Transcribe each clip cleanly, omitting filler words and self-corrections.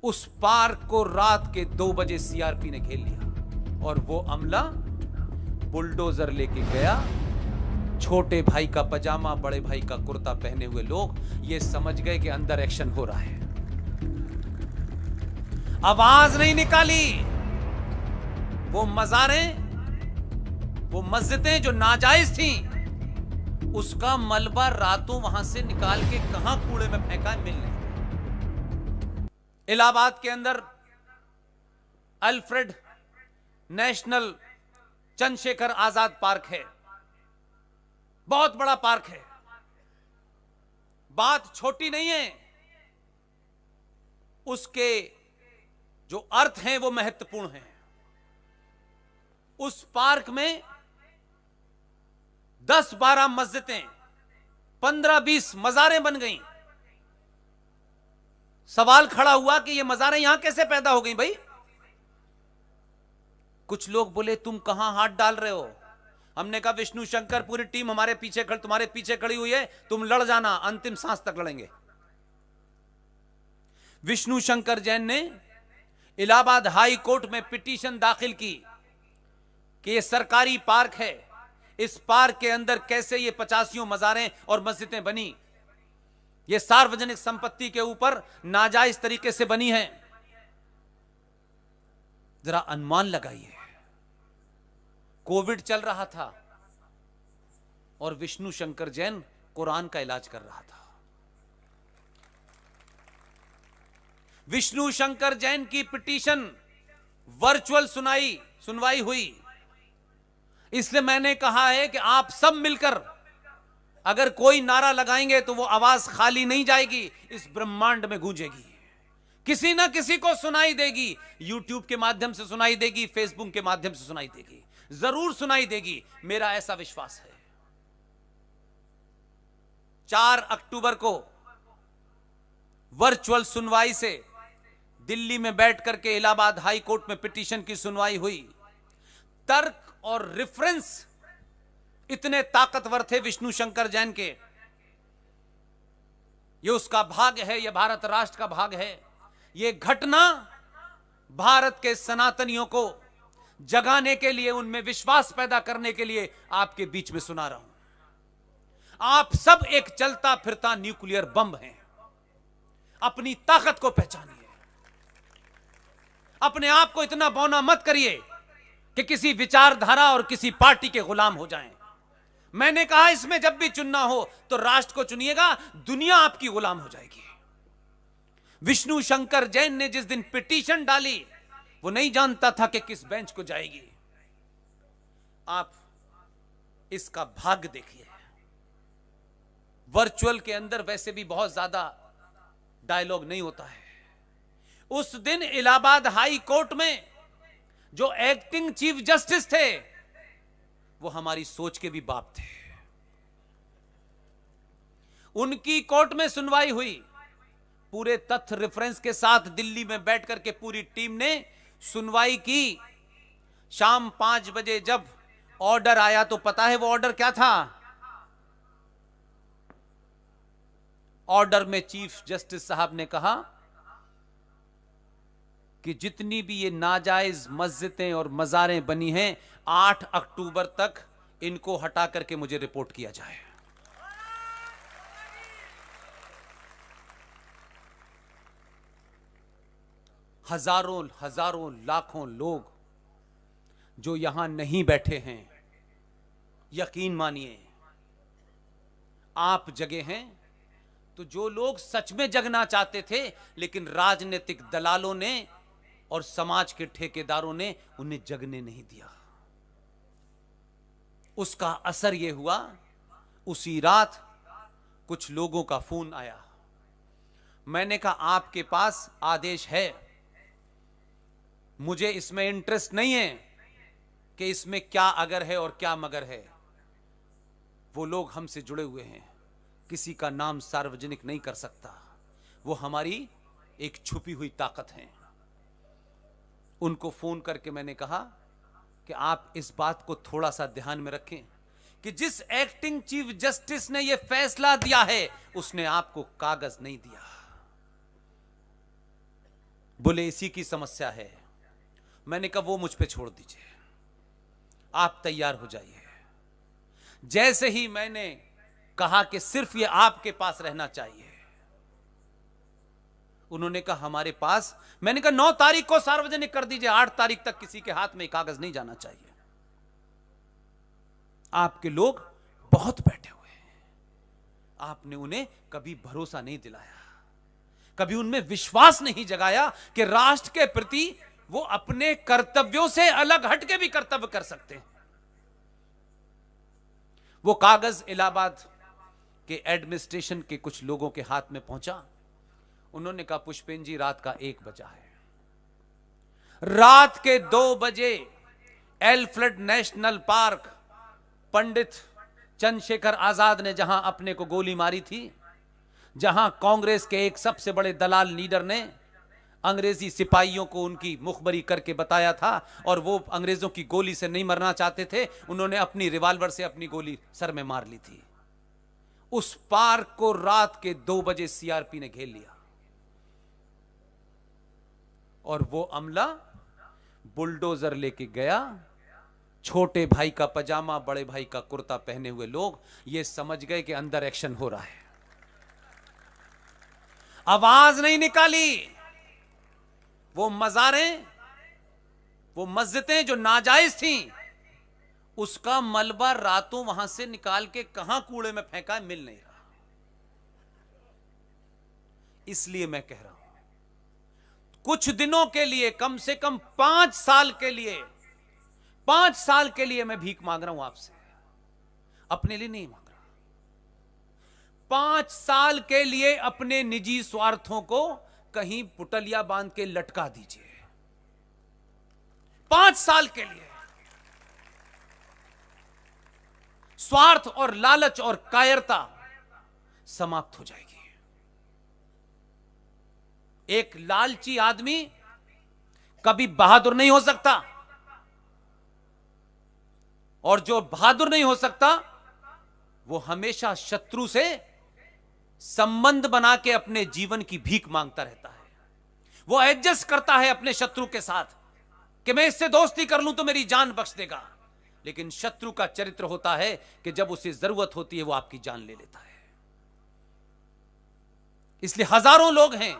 उस पार्क को रात के 2 बजे सीआरपी ने घेर लिया और वो अमला बुलडोजर लेके गया। छोटे भाई का पजामा, बड़े भाई का कुर्ता पहने हुए लोग ये समझ गए कि अंदर एक्शन हो रहा है। आवाज नहीं निकाली। वो मज़ारें, वो मस्जिदें जो नाजायज थी, उसका मलबा रातों वहां से निकाल के कहां कूड़े में फेंका है, मिलने। इलाहाबाद के अंदर Alfred national Chandrashekhar Azad park है, बहुत बड़ा पार्क है। बात छोटी नहीं है, उसके जो अर्थ हैं वो महत्वपूर्ण हैं। उस पार्क में 10-12 मस्जिदें, 15-20 मज़ारें बन गईं। सवाल खड़ा हुआ कि ये मज़ारें यहां कैसे पैदा हो गई भाई? कुछ लोग बोले तुम कहां हाथ डाल रहे हो? हमने कहा विष्णु शंकर पूरी टीम हमारे पीछे तुम्हारे पीछे खड़ी हुई है, तुम लड़ जाना, अंतिम सांस तक लड़ेंगे। विष्णु शंकर जैन ने इलाहाबाद हाई कोर्ट में पिटीशन दाखिल की कि यह सरकारी पार्क है, इस पार्क के अंदर कैसे ये 85 मज़ारें और मस्जिदें बनी? ये सार्वजनिक संपत्ति के ऊपर नाजायज तरीके से बनी है। जरा अनुमान लगाइए, कोविड चल रहा था और विष्णु शंकर जैन कुरान का इलाज कर रहा था। विष्णु शंकर जैन की पिटीशन वर्चुअल सुनवाई हुई। इसलिए मैंने कहा है कि आप सब मिलकर अगर कोई नारा लगाएंगे तो वो आवाज खाली नहीं जाएगी, इस ब्रह्मांड में गूंजेगी, किसी ना किसी को सुनाई देगी। यूट्यूब के माध्यम से सुनाई देगी, फेसबुक के माध्यम से सुनाई देगी, जरूर सुनाई देगी, मेरा ऐसा विश्वास है। 4 अक्टूबर को वर्चुअल सुनवाई से दिल्ली में बैठ करके इलाहाबाद हाई कोर्ट में पिटीशन की सुनवाई हुई। तर्क और रेफरेंस इतने ताकतवर थे विष्णु शंकर जैन के। यह उसका भाग है, यह भारत राष्ट्र का भाग है। यह घटना भारत के सनातनियों को जगाने के लिए, उनमें विश्वास पैदा करने के लिए आपके बीच में सुना रहा हूं। आप सब एक चलता फिरता न्यूक्लियर बम हैं। अपनी ताकत को पहचानिए। अपने आप को इतना बौना मत करिए कि किसी विचारधारा और किसी पार्टी के गुलाम हो जाएं। मैंने कहा इसमें जब भी चुनना हो तो राष्ट्र को चुनिएगा, दुनिया आपकी गुलाम हो जाएगी। विष्णु शंकर जैन ने जिस दिन पिटीशन डाली वो नहीं जानता था कि किस बेंच को जाएगी। आप इसका भाग्य देखिए। वर्चुअल के अंदर वैसे भी बहुत ज्यादा डायलॉग नहीं होता है। उस दिन इलाहाबाद हाई कोर्ट में जो एक्टिंग चीफ जस्टिस थे वो हमारी सोच के भी बाप थे। उनकी कोर्ट में सुनवाई हुई, पूरे तथ्य रेफरेंस के साथ दिल्ली में बैठ करके पूरी टीम ने सुनवाई की। शाम 5 बजे जब ऑर्डर आया तो पता है वो ऑर्डर क्या था? ऑर्डर में चीफ जस्टिस साहब ने कहा कि जितनी भी ये नाजायज मस्जिदें और मज़ारें बनी हैं, 8 अक्टूबर तक इनको हटा करके मुझे रिपोर्ट किया जाए। हजारों लाखों लोग जो यहां नहीं बैठे हैं, यकीन मानिए आप जगे हैं तो जो लोग सच में जगना चाहते थे लेकिन राजनीतिक दलालों ने और समाज के ठेकेदारों ने उन्हें जगने नहीं दिया, उसका असर यह हुआ। उसी रात कुछ लोगों का फोन आया। मैंने कहा आपके पास आदेश है, मुझे इसमें इंटरेस्ट नहीं है कि इसमें क्या अगर है और क्या मगर है। वो लोग हमसे जुड़े हुए हैं, किसी का नाम सार्वजनिक नहीं कर सकता, वो हमारी एक छुपी हुई ताकत है। उनको फोन करके मैंने कहा कि आप इस बात को थोड़ा सा ध्यान में रखें कि जिस एक्टिंग चीफ जस्टिस ने यह फैसला दिया है उसने आपको कागज नहीं दिया। बोले इसी की समस्या है। मैंने कहा वो मुझ पे छोड़ दीजिए, आप तैयार हो जाइए। जैसे ही मैंने कहा कि सिर्फ ये आपके पास रहना चाहिए, उन्होंने कहा हमारे पास। मैंने कहा 9 तारीख को सार्वजनिक कर दीजिए, 8 तारीख तक किसी के हाथ में कागज नहीं जाना चाहिए। आपके लोग बहुत बैठे हुए हैं, आपने उन्हें कभी भरोसा नहीं दिलाया, कभी उनमें विश्वास नहीं जगाया कि राष्ट्र के प्रति वो अपने कर्तव्यों से अलग हटके भी कर्तव्य कर सकते हैं। वो कागज इलाहाबाद के एडमिनिस्ट्रेशन के कुछ लोगों के हाथ में पहुंचा। उन्होंने कहा पुष्पेन जी रात का 1 बजा है। रात के 2 बजे एल्फ्रेड नेशनल पार्क पंडित चंद्रशेखर आजाद ने जहां अपने को गोली मारी थी, जहां कांग्रेस के एक सबसे बड़े दलाल लीडर ने अंग्रेजी सिपाहियों को उनकी मुखबरी करके बताया था और वो अंग्रेजों की गोली से नहीं मरना चाहते थे, उन्होंने अपनी रिवॉल्वर से अपनी गोली सर में मार ली थी। उस पार्क को रात के 2 बजे सीआरपी ने घेर लिया और वो अमला बुलडोजर लेके गया। छोटे भाई का पजामा, बड़े भाई का कुर्ता पहने हुए लोग ये समझ गए कि अंदर एक्शन हो रहा है। आवाज नहीं निकाली। वो मज़ारें, वो मस्जिदें जो नाजायज थीं, उसका मलबा रातों वहां से निकाल के कहां कूड़े में फेंका है, मिल नहीं रहा। इसलिए मैं कह रहा हूं कुछ दिनों के लिए, कम से कम 5 साल के लिए, 5 साल के लिए मैं भीख मांग रहा हूं आपसे, अपने लिए नहीं मांग रहा। 5 साल के लिए अपने निजी स्वार्थों को कहीं पुटलिया बांध के लटका दीजिए। 5 साल के लिए स्वार्थ और लालच और कायरता समाप्त हो जाएगी। एक लालची आदमी कभी बहादुर नहीं हो सकता, और जो बहादुर नहीं हो सकता वो हमेशा शत्रु से संबंध बना के अपने जीवन की भीख मांगता रहता है। वो एडजस्ट करता है अपने शत्रु के साथ कि मैं इससे दोस्ती कर लूं तो मेरी जान बख्श देगा, लेकिन शत्रु का चरित्र होता है कि जब उसे जरूरत होती है वो आपकी जान ले लेता है। इसलिए हजारों लोग हैं।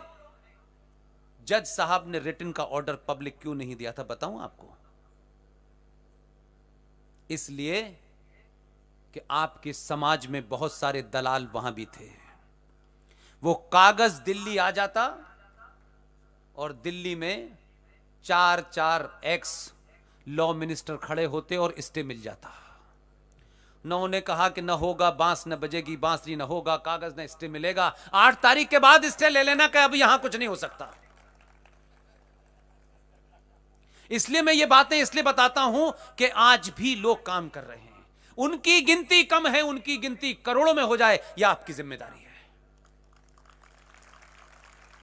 जज साहब ने रिटन का ऑर्डर पब्लिक क्यों नहीं दिया था बताऊं आपको? इसलिए कि आपके समाज में बहुत सारे दलाल वहां भी थे। वो कागज दिल्ली आ जाता और दिल्ली में 4 एक्स लॉ मिनिस्टर खड़े होते और स्टे मिल जाता। न उन्होंने कहा कि न होगा बांस न बजेगी बांसुरी, न होगा कागज न स्टे मिलेगा, 8 तारीख के बाद स्टे ले लेना कि अब यहां कुछ नहीं हो सकता। इसलिए मैं ये बातें इसलिए बताता हूं कि आज भी लोग काम कर रहे हैं। उनकी गिनती कम है, उनकी गिनती करोड़ों में हो जाए, यह आपकी जिम्मेदारी है।